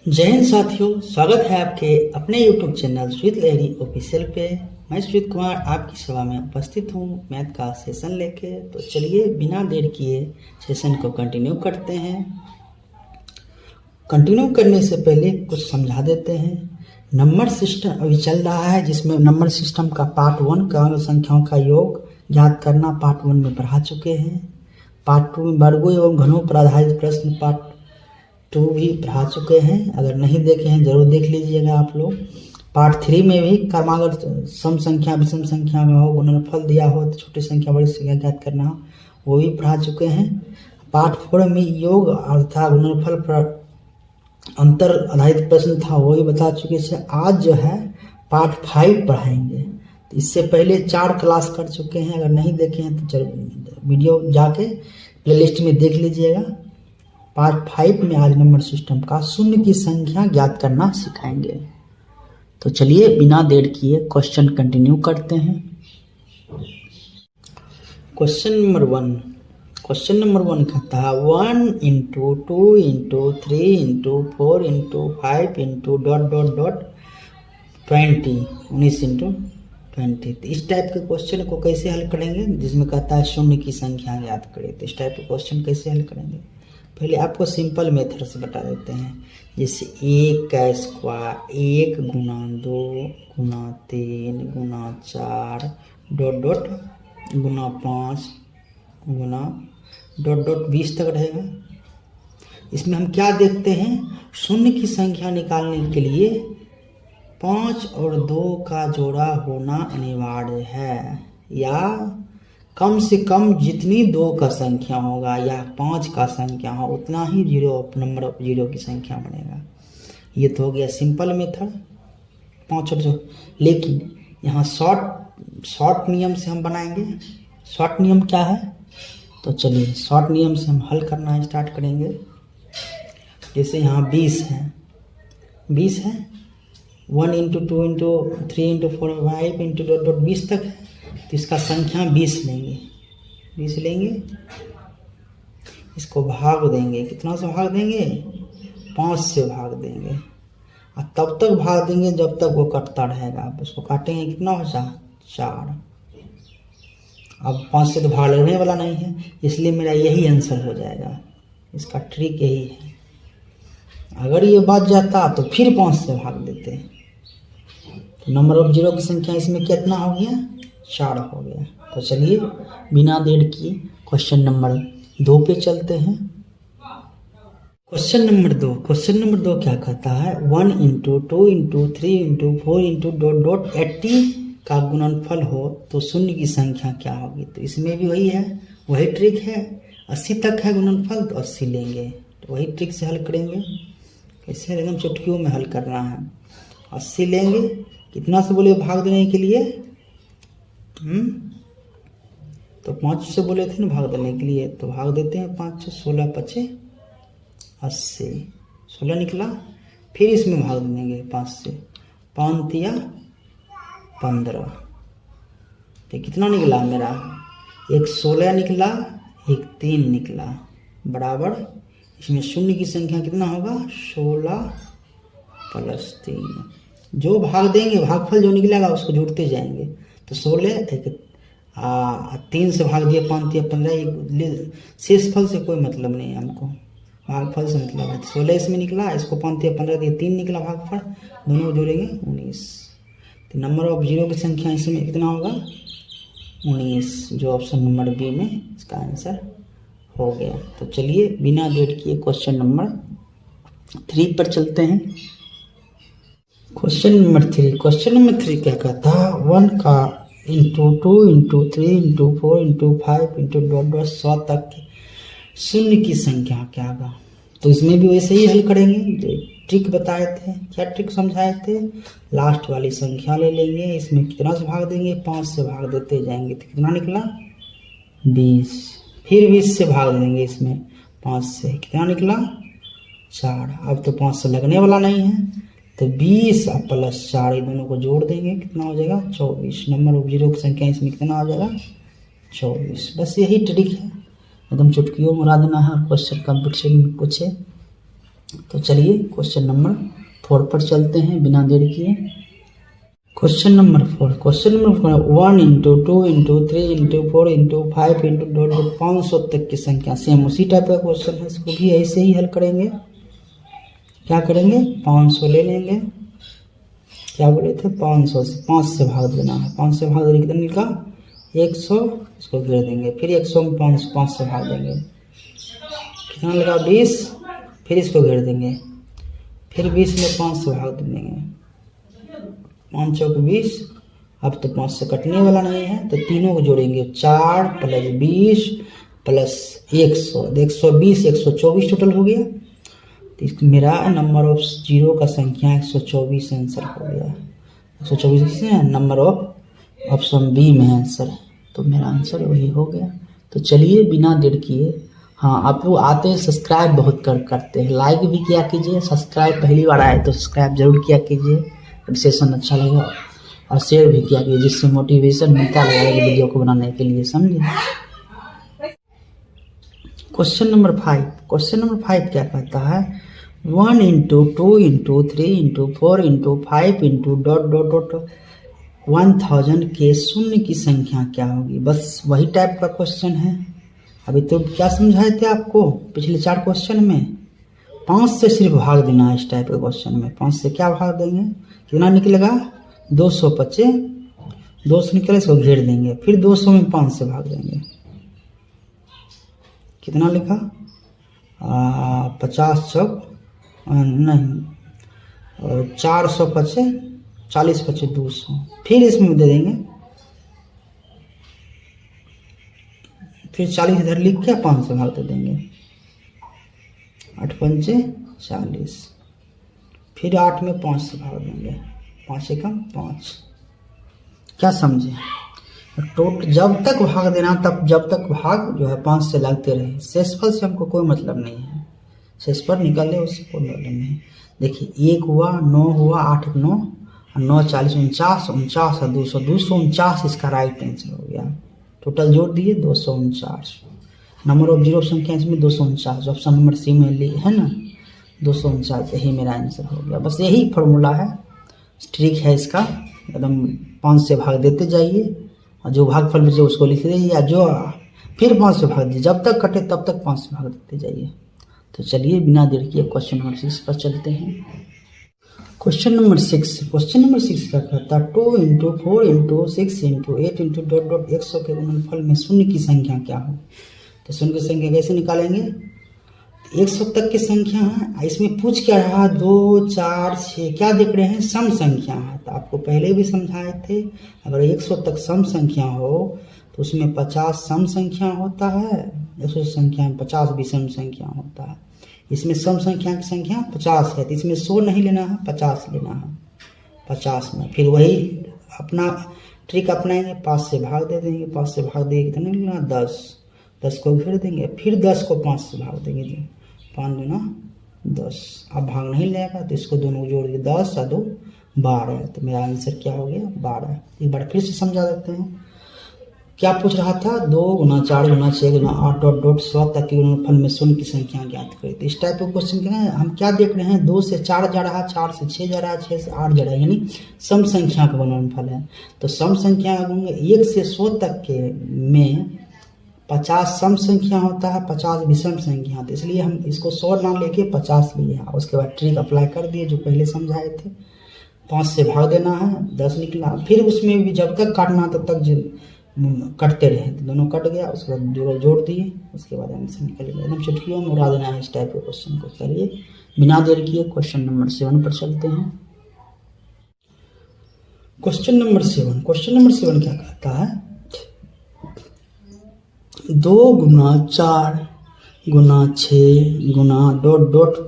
जय हिंद साथियों, स्वागत है आपके अपने YouTube चैनल स्वीत लहरी ऑफिशियल पे। मैं स्वीत कुमार आपकी सेवा में उपस्थित हूँ मैथ का सेशन लेके। तो चलिए बिना देर किए सेशन को कंटिन्यू करते हैं। कंटिन्यू करने से पहले कुछ समझा देते हैं। नंबर सिस्टम अभी चल रहा है, जिसमें नंबर सिस्टम का पार्ट 1 का संख्याओं का योग ज्ञात करना पार्ट 1 में पढ़ा चुके हैं। पार्ट 2 में वर्गों एवं घनों पर आधारित प्रश्न पार्ट 2 भी पढ़ा चुके हैं। अगर नहीं देखे हैं जरूर देख लीजिएगा आप लोग। पार्ट 3 में भी क्रमागत सम संख्या विषम संख्या में हो, गुणनफल दिया हो तो छोटी संख्या बड़ी संख्या ज्ञात करना हो, वो भी पढ़ा चुके हैं। पार्ट 4 में योग अर्थात गुणनफल पर अंतर आधारित प्रश्न था, वो भी बता चुके हैं। आज जो है पार्ट 5 पढ़ाएंगे। तो इससे पहले 4 क्लास कर चुके हैं, अगर नहीं देखे हैं तो वीडियो जाके प्लेलिस्ट में देख लीजिएगा। पार्ट 5 में आज नंबर सिस्टम का शून्य की संख्या ज्ञात करना सिखाएंगे। तो चलिए बिना देर किए क्वेश्चन कंटिन्यू करते हैं। क्वेश्चन नंबर 1 कहता है 1 × 2 × 3 × 4 × 5 × ... 20 19 × 20। तो इस टाइप के क्वेश्चन को कैसे हल करेंगे, जिसमें कहता है शून्य की संख्या ज्ञात करें। तो इस टाइप के क्वेश्चन कैसे हल करेंगे, पहले आपको सिंपल मेथड से बता देते हैं। जैसे 1 का स्क्वायर 1 × 2 × 3 × 4 ... × 5 × ... 20 तक रहेगा। इसमें हम क्या देखते हैं, शून्य की संख्या निकालने के लिए 5 और 2 का जोड़ा होना अनिवार्य है, या कम से कम जितनी 2 का संख्या होगा या 5 का संख्या हो उतना ही नंबर ऑफ जीरो की संख्या बनेगा। ये तो हो गया सिंपल मेथड 5 और 2। लेकिन यहाँ शॉर्ट नियम से हम बनाएंगे। शॉर्ट नियम क्या है, तो चलिए शॉर्ट नियम से हम हल करना स्टार्ट करेंगे। जैसे यहाँ 20 है 1 × 2 × 3 × 4 5 × ... 20 तक है। तो इसका संख्या 20 लेंगे, इसको भाग देंगे। कितना से भाग देंगे, 5 से भाग देंगे। और तब तक भाग देंगे जब तक वो कटता रहेगा। अब उसको काटेंगे, कितना हो जाए 4। अब 5 से तो भाग लगने वाला नहीं है, इसलिए मेरा यही आंसर हो जाएगा। इसका ट्रिक यही है। अगर ये बच जाता तो फिर 5 से भाग देते। तो नंबर ऑफ जीरो की संख्या इसमें कितना हो गया, 4 हो गया। तो चलिए बिना देर किए क्वेश्चन नंबर 2 पे चलते हैं। क्वेश्चन नंबर 2 क्या कहता है, 1 × 2 × 3 × 4 × ... 80 का गुणनफल हो तो शून्य की संख्या क्या होगी। तो इसमें भी वही ट्रिक है। 80 तक है गुणनफल तो 80 लेंगे। तो वही ट्रिक से हल करेंगे। कैसे, एकदम चुटकियों में हल करना है। 80 लेंगे, कितना से बोले भाग देने के लिए, तो 5 से बोले थे ना भाग देने के लिए, तो भाग देते हैं 5 से 16 × 5 = 80। 16 निकला, फिर इसमें भाग देंगे 5 से, 5 × 3 = 15। तो कितना निकला मेरा, एक 16 निकला, एक 3 निकला, बराबर इसमें शून्य की संख्या कितना होगा, 16 + 3। जो भाग देंगे, भागफल जो निकलेगा उसको जोड़ते जाएंगे। तो 16 3 से भाग दिया, 5 × 3 = 15। शेष फल से कोई मतलब नहीं है हमको, भागफल से मतलब है। 16 इसमें निकला, इसको 5 × 3 = 15 दिया, 3 निकला भागफल, दोनों जोड़ेंगे 19। तो नंबर ऑफ जीरो की संख्या इसमें कितना होगा, 19, जो ऑप्शन नंबर बी में इसका आंसर हो गया। तो चलिए बिना देर किए क्वेश्चन नंबर 3 पर चलते हैं। क्वेश्चन नंबर 3 क्या कहता है, 1 का × 2 × 3 × 4 × 5 × ... 100 तक शून्य की संख्या क्या होगा। तो इसमें भी वैसे ही हल करेंगे जो ट्रिक बताए थे। क्या ट्रिक समझाए थे, लास्ट वाली संख्या ले लेंगे, इसमें कितना से भाग देंगे, 5 से भाग देते जाएंगे। तो कितना निकला, 20। फिर 20 से भाग देंगे इसमें 5 से, कितना निकला, 4। अब तो 5 से लगने वाला नहीं है, तो 20 + 4 ये दोनों को जोड़ देंगे, कितना हो जाएगा, 24। नंबर ऑफ जीरो की संख्या इसमें कितना हो जाएगा, 24। बस यही ट्रिक है, एकदम चुटकियों में उड़ा देना है। क्वेश्चन कंपटीशन में पूछे तो चलिए क्वेश्चन नंबर 4 पर चलते हैं बिना देर किए। Question number 4 1 into 2 into 3 into 4 into 5 into 500 तक की संख्या। सेम उसी टाइप का क्वेश्चन है, इसको भी ऐसे ही हल करेंगे। क्या करेंगे, 500 ले लेंगे। क्या बोले थे, 500 से 5 से भाग देना है। 5 से भाग देने कितना निकला, 100। इसको घेर देंगे, फिर 100 में 5 से भाग देंगे, कितना लगा 20। फिर इसको घेर देंगे, फिर 20 में 5 से भाग देंगे, 5 चौक 20। अब तो 5 से कटने वाला नहीं है, तो तीनों को जोड़ेंगे, 4 प्लस 20 प्लस 100, 120 124 टोटल हो गया। तो मेरा नंबर ऑफ जीरो का संख्या 124 आंसर हो गया। 124 से नंबर ऑफ ऑप्शन बी में आंसर, तो मेरा आंसर वही हो गया। तो चलिए बिना देर किए, हाँ आप लोग आते हैं सब्सक्राइब बहुत करते हैं, लाइक भी किया कीजिए। सब्सक्राइब पहली बार आए तो सब्सक्राइब जरूर किया कीजिए, सेशन अच्छा लगेगा, और शेयर भी किया कीजिए, जिससे मोटिवेशन मिलता रहेगा वीडियो को बनाने के लिए, समझे। क्वेश्चन नंबर 5 क्या कहता है, 1 into 2 into 3 into 4 into 5 into ... 1000 के शून्य की संख्या क्या होगी। बस वही टाइप का क्वेश्चन है। अभी तो क्या समझाए थे आपको पिछले 4 क्वेश्चन में, 5 से सिर्फ भाग देना है। इस टाइप के क्वेश्चन में 5 से क्या भाग देंगे, कितना निकलेगा, 225। 2 से निकले, इसको घेर देंगे, फिर 200 में 5 से भाग देंगे, कितना लिखा, 50 चौक नहीं, 425, 40 25 200। फिर इसमें दे देंगे, फिर 40 इधर लिख के 5 से भाग दे देंगे, 8 पंचे 40, फिर 8 में 5 से भाग देंगे, 5 से कम 5। क्या समझे, जब तक भाग देना, तब जब तक भाग जो है 5 से लगते रहे। शेषफल से हमको कोई मतलब नहीं है, शेषफल निकल ले उससे कोई मतलब नहीं। देखिए 1 हुआ, 9 हुआ, 8 9 और 9 40 49, 49 और 200, 249 इसका राइट आंसर हो गया। टोटल जोड़ दिए 249। नंबर ऑफ जीरो संख्या इसमें 249, ऑप्शन नंबर सी में ली है ना, 249, यही मेरा आंसर हो गया। बस यही फॉर्मूला है, ट्रिक है इसका, एकदम 5 से भाग देते जाइए, और जो भागफल बचे उसको लिख दीजिए, या जो फिर 5 से भाग दीजिए, जब तक कटे तब तक 5 से भाग देते जाइए। तो चलिए बिना देर किए क्वेश्चन नंबर 6 पर चलते हैं। क्वेश्चन नंबर 6 क्या कहता है, 2 इंटू 4 इंटू 6 इंटू 8 इंटू ... 100 के गुणनफल में शून्य की संख्या क्या हो। तो शून्य की संख्या कैसे निकालेंगे, 100 तक की संख्या है, इसमें पूछ क्या रहा, 2 4 6, क्या देख रहे हैं, सम संख्या है। तो आपको पहले भी समझाए थे, अगर 100 तक सम संख्या हो तो उसमें 50 सम संख्या होता है, 100 संख्या में 50 विषम संख्या होता है। इसमें सम संख्या की संख्या 50 है, तो इसमें 100 नहीं लेना है, 50 लेना है। 50 में फिर वही अपना ट्रिक अपनाएंगे, 5 से भाग दे देंगे, 5 से भाग देंगे कितना लेना, 10। 10 को घेर देंगे, फिर 10 को 5 से भाग देंगे, 5 दूना 10। अब भाग नहीं लेगा तो इसको दोनों को जोड़ दिए, 10 और 2 12। तो मेरा आंसर क्या हो गया, 12। एक बार फिर से समझा देते हैं। क्या पूछ रहा था, 2 गुना 4 गुना 6 गुना 8 ... 100 तक के गुणनफल में शून्य की संख्या ज्ञात करें। तो इस टाइप का क्वेश्चन क्या है, हम क्या देख रहे हैं, 2 से 4 जा रहा है, 4 से 6 जा रहा है, 6 से 8 जा रहा है, यानी सम संख्या का गुणनफल है। तो सम संख्या 1 से 100 तक के में 50 सम संख्या होता है, 50 विषम संख्या। तो इसलिए हम इसको 100 ना लेके 50 लिए हैं। उसके बाद ट्रिक अप्लाई कर दिए जो पहले समझाए थे, 5 से भाग देना है, 10 निकला, फिर उसमें भी जब तक काटना तब तक कटते रहे, तो दोनों कट गया, उसके बाद जोड़ दिए, उसके बाद आंसर निकल गया। एकदम चुटकियों में उड़ा देना है इस टाइप के क्वेश्चन को। चलिए बिना देर किए क्वेश्चन नंबर 7 पर चलते हैं। क्वेश्चन नंबर 7 क्या कहता है, 2 गुना 4 गुना 6 गुना ...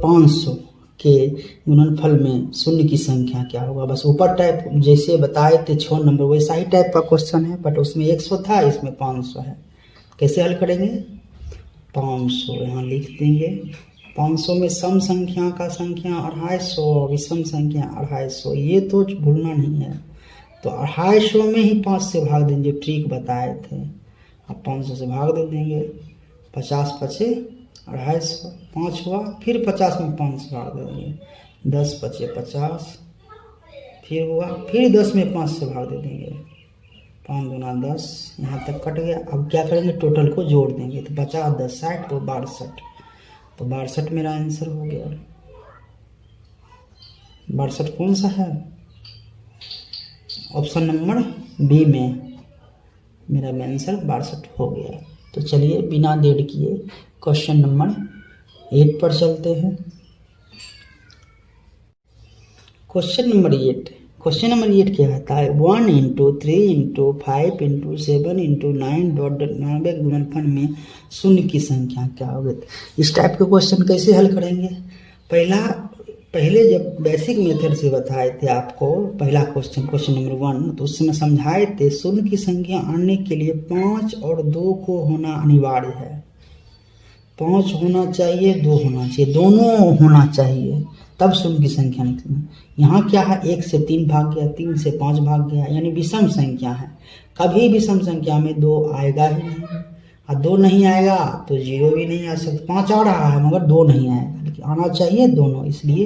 500 के गुणनफल में शून्य की संख्या क्या होगा। बस ऊपर टाइप जैसे बताए थे 6 नंबर वैसा ही टाइप का क्वेश्चन है, बट उसमें 100 था, इसमें 500 है। कैसे हल करेंगे, 500 यहाँ लिख देंगे, 500 में सम संख्या का संख्या 250, विषम संख्या 250, ये तो भूलना नहीं है। तो 250 में ही 5 से भाग देंगे, ट्रिक बताए थे। अब 500 से भाग दे देंगे, 50 पचे 250, 5 हुआ, फिर 50 में 5 से भाग दे देंगे, 10 बचे 50, फिर हुआ, फिर 10 में 5 से भाग दे देंगे, 5 दूना 10, यहाँ तक कट गया। अब क्या करेंगे, टोटल को जोड़ देंगे, तो 50 10 60 तो 62, तो 62 मेरा आंसर हो गया। 62 कौन सा है, ऑप्शन नंबर बी में मेरा आंसर 62 हो गया। तो चलिए बिना देर किए क्वेश्चन नंबर 8 पर चलते हैं। क्वेश्चन नंबर 8 क्या कहता है, 1 × 3 × 5 × 7 × 9 99 के गुणनफल में शून्य की संख्या क्या होगी। इस टाइप के क्वेश्चन कैसे हल करेंगे, पहले जब बेसिक मेथड से बताए थे आपको, पहला क्वेश्चन नंबर 1, तो उसमें समझाए थे शून्य की संख्या आने के लिए 5 और 2 को होना अनिवार्य है। 5 होना चाहिए, 2 होना चाहिए, दोनों होना चाहिए, तब शून्य की संख्या निकली। यहाँ क्या है, 1 से 3 भाग गया, 3 से 5 भाग गया, यानी विषम संख्या है। कभी विषम संख्या में 2 आएगा ही नहीं, और 2 नहीं आएगा तो 0 भी नहीं आ सकता। 5 आ रहा है मगर 2 नहीं आएगा, लेकिन आना चाहिए दोनों, इसलिए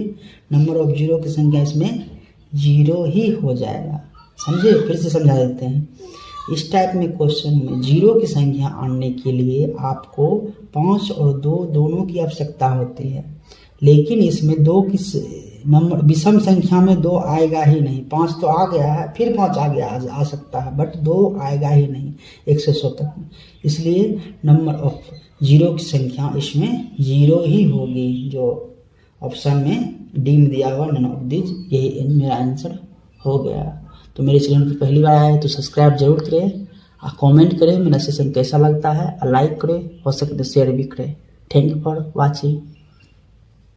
नंबर ऑफ 0 की संख्या इसमें 0 ही हो जाएगा। समझे, फिर से समझा देते हैं। इस टाइप में क्वेश्चन में 0 की संख्या आने के लिए आपको 5 और 2 दोनों की आवश्यकता होती है, लेकिन इसमें 2 की नंबर विषम संख्या में 2 आएगा ही नहीं। 5 तो आ गया है, फिर 5 आ गया, आ सकता है, बट 2 आएगा ही नहीं 1 से 100 तक में। इसलिए नंबर ऑफ 0 की संख्या इसमें 0 ही होगी, जो ऑप्शन में डी में दिया हुआ नन ऑफ दिस, यही मेरा आंसर हो गया। तो मेरे चैनल पर पहली बार आया है तो सब्सक्राइब जरूर करें, और कमेंट करें मेरा सेशन कैसा लगता है, और लाइक करें, हो सके तो शेयर भी करें। Thank you for watching.